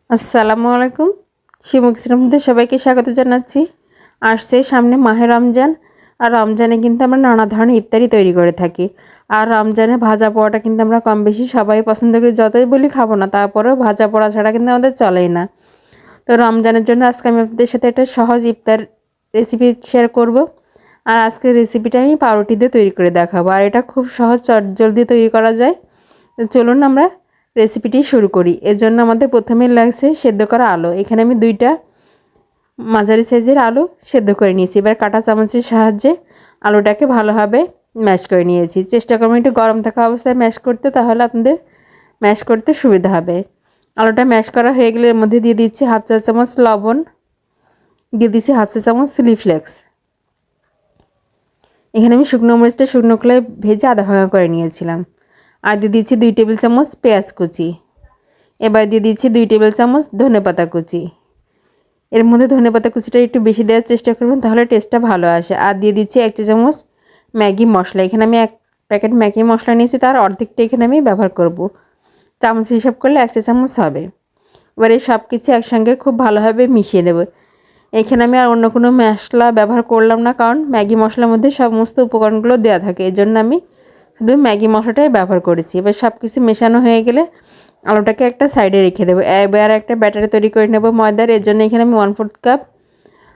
আসসালামু আলাইকুম। শিমুক সিনেমাতে সবাইকে স্বাগত জানাচ্ছি। আসছে সামনে মাহে রমজান, আর রমজানে কিন্তু আমরা নানা ধরনের ইফতারি তৈরি করে থাকি। আর রমজানে ভাজা পোড়াটা কিন্তু আমরা কম বেশি সবাই পছন্দ করি, যতই বলি খাবো না তারপরেও ভাজা পোড়া ছাড়া কিন্তু আমাদের চলেই না। তো রমজানের জন্য আজকে আমি আপনাদের সাথে একটা সহজ ইফতার রেসিপি শেয়ার করব। আর আজকের রেসিপিটা আমি পাউরুটি দিয়ে তৈরি করে দেখাবো, আর এটা খুব সহজ চটজলদি তৈরি করা যায়। তো চলুন আমরা রেসিপিটি শুরু করি। এর জন্য আমাদের প্রথমে লাগছে সেদ্ধ করা আলু। এখানে আমি 2টা মাঝারি সাইজের আলু সেদ্ধ করে নিয়েছি। এবার কাঁটা চামচের সাহায্যে আলুটাকে ভালোভাবে ম্যাশ করে নিয়েছি। চেষ্টা করবেন একটু গরম থাকা অবস্থায় ম্যাশ করতে, তাহলে আপনাদের ম্যাশ করতে সুবিধা হবে। আলুটা ম্যাশ করা হয়ে গেলে এর মধ্যে দিয়ে দিচ্ছি হাফ চা চামচ লবণ, দিয়ে দিচ্ছি হাফ চা চামচ চিলি ফ্লেক্স। এখানে আমি শুকনো মরিচটা শুকনো খোলায় ভেজে আধা ভাঙা করে নিয়েছিলাম। আর দিয়ে দিচ্ছি 2 টেবিল চামচ পেঁয়াজ কুচি। এবার দিয়ে দিচ্ছি 2 টেবিল চামচ ধনেপাতা কুচি। এর মধ্যে ধনেপাতা কুচিটা একটু বেশি দেওয়ার চেষ্টা করবেন, তাহলে টেস্টটা ভালো আসে। আর দিয়ে দিচ্ছি 1 চা চামচ ম্যাগি মশলা। এখানে আমি 1 প্যাকেট ম্যাগি মশলা নিয়েছি, তার অর্ধেকটা এখানে আমি ব্যবহার করব। চামচ হিসাব করলে 1 চা চামচ হবে। এবার এই সব কিছু একসঙ্গে খুব ভালোভাবে মিশিয়ে নেব। এখানে আমি আর অন্য কোনো মশলা ব্যবহার করলাম না, কারণ ম্যাগি মশলার মধ্যে সমস্ত উপকরণগুলো দেওয়া থাকে। এর জন্য আমি শুধু ম্যাগি মশলাটাই ব্যবহার করেছি। এবার সব কিছু মেশানো হয়ে গেলে আলুটাকে একটা সাইডে রেখে দেবো। এবার একটা ব্যাটারি তৈরি করে নেব ময়দার। এর জন্য এখানে আমি 1/4 কাপ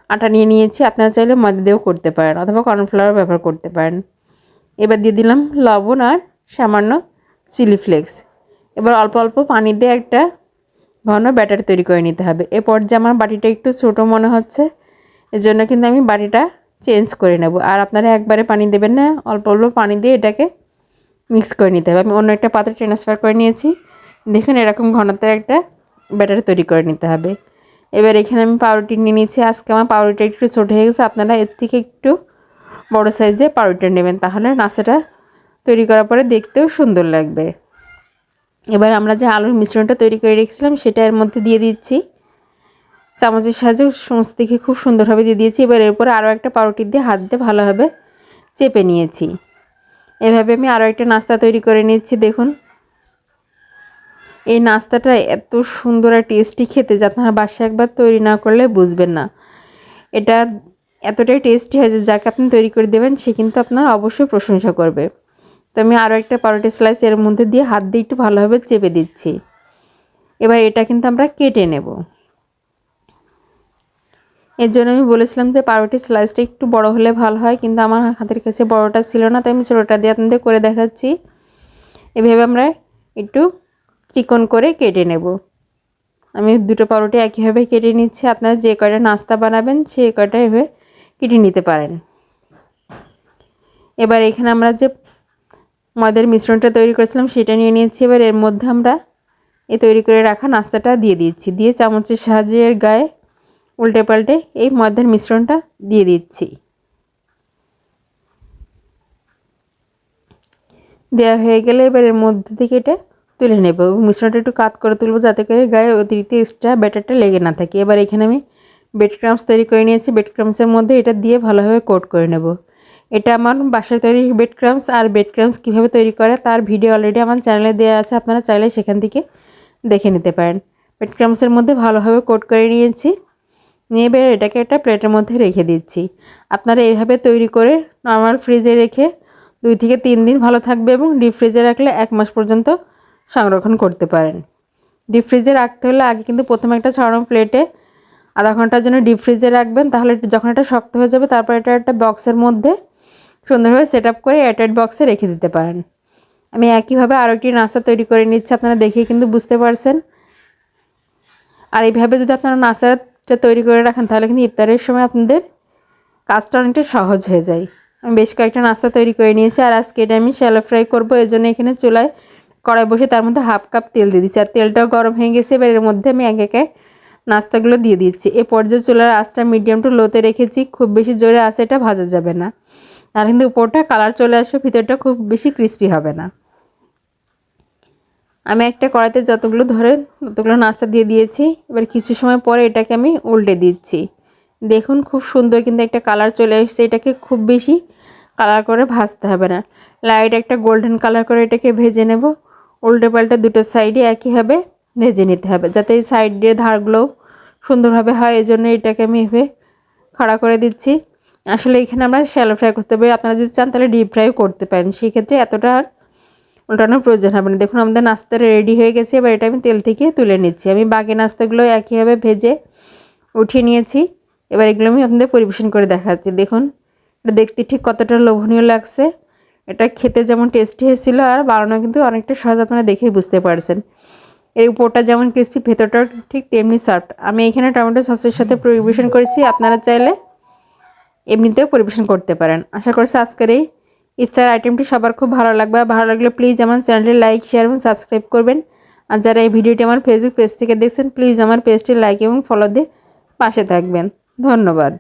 আটা নিয়ে নিয়েছি। আপনারা চাইলে ময়দা দিয়েও করতে পারেন, অথবা কর্নফ্লাওয়ার ব্যবহার করতে পারেন। এবার দিয়ে দিলাম লবণ আর সামান্য চিলি ফ্লেক্স। এবার অল্প অল্প পানি দিয়ে একটা ঘন ব্যাটার তৈরি করে নিতে হবে। এ পর্যায়ে আমার বাটিটা একটু ছোটো মনে হচ্ছে, এর জন্য কিন্তু আমি বাটিটা চেঞ্জ করে নেব। আর আপনারা একবারে পানি দেবেন না, অল্প অল্প পানি দিয়ে এটাকে মিক্স করে নিতে হবে। আমি অন্য একটা পাত্রে ট্রান্সফার করে নিয়েছি। দেখুন এরকম ঘনত্বের একটা ব্যাটার তৈরি করে নিতে হবে। এবার এখানে আমি পাউরুটি নিয়ে নিয়েছি। আজকে আমার পাউরুটিটা একটু ছোটো হয়ে গেছে, আপনারা এর থেকে একটু বড় সাইজে পাউরুটিটা নেবেন, তাহলে নাস্তাটা তৈরি করার পরে দেখতেও সুন্দর লাগবে। এবার আমরা যে আলুর মিশ্রণটা তৈরি করে রেখেছিলাম সেটা এর মধ্যে দিয়ে দিচ্ছি। চামচের সাহায্যে সমস্ত দিকে খুব সুন্দরভাবে দিয়ে দিয়েছি। এবার এর উপরে আরও একটা পাউরুটি দিয়ে হাত দিয়ে ভালোভাবে চেপে নিয়েছি। এভাবে আমি আরও একটা নাস্তা তৈরি করে নিচ্ছি। দেখুন এই নাস্তাটা এত সুন্দর আর টেস্টি খেতে, যা আপনারা বাসায় একবার তৈরি না করলে বুঝবেন না। এটা এতটাই টেস্টি হয় যে যাকে আপনি তৈরি করে দেবেন সে কিন্তু আপনার অবশ্যই প্রশংসা করবে। তো আমি আরও একটা পাউরুটি স্লাইস এর মধ্যে দিয়ে হাত দিয়ে একটু ভালোভাবে চেপে দিচ্ছি। এবার এটা কিন্তু আমরা কেটে নেব। এর জন্য আমি বলেছিলাম যে পাউরুটির স্লাইসটা একটু বড় হলে ভালো হয়, কিন্তু আমার হাতের কাছে বড়টা ছিল না, তাই আমি ছোটোটা দিয়ে আপনাদের করে দেখাচ্ছি। এভাবে আমরা একটু চিকন করে কেটে নেব। আমি 2টো পাউরুটি একইভাবে কেটে নিচ্ছি। আপনারা যে কয়টা নাস্তা বানাবেন সেই কয়টা এভাবে কেটে নিতে পারেন। এবার এখানে আমরা যে ময়দার মিশ্রণটা তৈরি করেছিলাম সেটা নিয়ে নিয়েছি। এবার এর মধ্যে আমরা এই তৈরি করে রাখা নাস্তাটা দিয়ে দিচ্ছি। দিয়ে চামচের সাহায্যে এর গায়ে উল্টে পাল্টে এই ময়দার মিশ্রণটা দিয়ে দিচ্ছি। দেওয়া হয়ে গেলে এবার এর মধ্যে থেকে এটা তুলে নেব এবং মিশ্রণটা একটু কাত করে তুলব, যাতে করে গায়ে অতিরিক্ত এক্সট্রা ব্যাটারটা লেগে না থাকে। এবার এখানে আমি ব্রেড ক্রাম্বস তৈরি করে নিয়েছি। ব্রেড ক্রাম্বসের মধ্যে এটা দিয়ে ভালোভাবে কোট করে নেব। এটা আমার বাসায় তৈরি ব্রেড ক্রাম্বস। আর ব্রেড ক্রাম্বস কীভাবে তৈরি করে তার ভিডিও অলরেডি আমার চ্যানেলে দেওয়া আছে, আপনারা চাইলে সেখান থেকে দেখে নিতে পারেন। ব্রেড ক্রাম্বসের মধ্যে ভালোভাবে কোট করে নিয়েছি। নিয়ে এবার এটাকে একটা প্লেটের মধ্যে রেখে দিচ্ছি। আপনারা এইভাবে তৈরি করে নর্মাল ফ্রিজে রেখে 2 থেকে 3 দিন ভালো থাকবে, এবং ডিপ ফ্রিজে রাখলে 1 মাস পর্যন্ত সংরক্ষণ করতে পারেন। ডিপ ফ্রিজে রাখতে হলে আগে কিন্তু প্রথমে একটা ছড়ানো প্লেটে আধা ঘন্টার জন্য ডিপ ফ্রিজে রাখবেন, তাহলে যখন এটা শক্ত হয়ে যাবে তারপর এটা একটা বক্সের মধ্যে সুন্দরভাবে সেট আপ করে এয়ারটাইট বক্সে রেখে দিতে পারেন। আমি একইভাবে আরও একটি নাস্তা তৈরি করে নিচ্ছি, আপনারা দেখেই কিন্তু বুঝতে পারছেন। আর এইভাবে যদি আপনারা নাস্তাটা তৈরি করে রাখেন তাহলে কিন্তু ইফতারের সময় আপনাদের কাজটা অনেকটা সহজ হয়ে যায়। আমি বেশ কয়েকটা নাস্তা তৈরি করে নিয়েছি। আর আজকে এটা আমি শ্যালো ফ্রাই করবো, এর জন্য এখানে চুলায় কড়াই বসে তার মধ্যে হাফ কাপ তেল দিয়ে দিচ্ছি। আর তেলটাও গরম হয়ে গেছে। এবার এর মধ্যে আমি একে একে নাস্তাগুলো দিয়ে দিচ্ছি। এই পর্যায়ে চুলার আঁচটা মিডিয়াম টু লোতে রেখেছি, খুব বেশি জোরে আঁচে এটা ভাজা যাবে না, তার কিন্তু উপরটা কালার চলে আসবে, ভিতরটা খুব বেশি ক্রিস্পি হবে না। আমি একটা কড়াইতে যতগুলো ধরে ততগুলো নাস্তা দিয়ে দিয়েছি। এবার কিছু সময় পরে এটাকে আমি উল্টে দিচ্ছি। দেখুন খুব সুন্দর কিন্তু একটা কালার চলে এসেছে। এটাকে খুব বেশি কালার করে ভাজতে হবে না, লাইট একটা গোল্ডেন কালার করে এটাকে ভেজে নেব। উল্টে পাল্টে দুটো সাইডে একইভাবে ভেজে নিতে হবে, যাতে এই সাইডের ধারগুলোও সুন্দরভাবে হয়। এই জন্য এটাকে আমি এভাবে খাড়া করে দিচ্ছি। আসলে এখানে আমরা শ্যালো ফ্রাই করতে পারি, আপনারা যদি চান তাহলে ডিপ ফ্রাইও করতে পারেন, সেক্ষেত্রে এতটা আর উল্টানোর প্রয়োজন হবে না। দেখুন আমাদের নাস্তা রেডি হয়ে গেছে। এবার এটা আমি তেল থেকে তুলে নিচ্ছি। আমি বাকি নাস্তাগুলো একইভাবে ভেজে উঠিয়ে নিয়েছি। এবার এগুলো আমি আপনাদের পরিবেশন করে দেখাচ্ছি। দেখুন এটা দেখতে ঠিক কতটা লোভনীয় লাগছে। এটা খেতে যেমন টেস্টি হয়েছিল আর বানানো কিন্তু অনেকটা সহজ, আপনারা দেখেই বুঝতে পারছেন। এর উপরটা যেমন ক্রিস্পি, ভেতরটাও ঠিক তেমনি সফট। আমি এখানে টমেটো সসের সাথে পরিবেশন করেছি, আপনারা চাইলে এমনিতেও পরিবেশন করতে পারেন। আশা করছি আজকের এই ইফতার আইটেমটি সবার খুব ভালো লাগবে। ভালো লাগলে প্লিজ আমার চ্যানেলটি লাইক, শেয়ার এবং সাবস্ক্রাইব করবেন। আর যারা এই ভিডিওটি আমার ফেসবুক পেজ থেকে দেখছেন, প্লিজ আমার পেজটি লাইক এবং ফলো দিয়ে পাশে থাকবেন। ধন্যবাদ।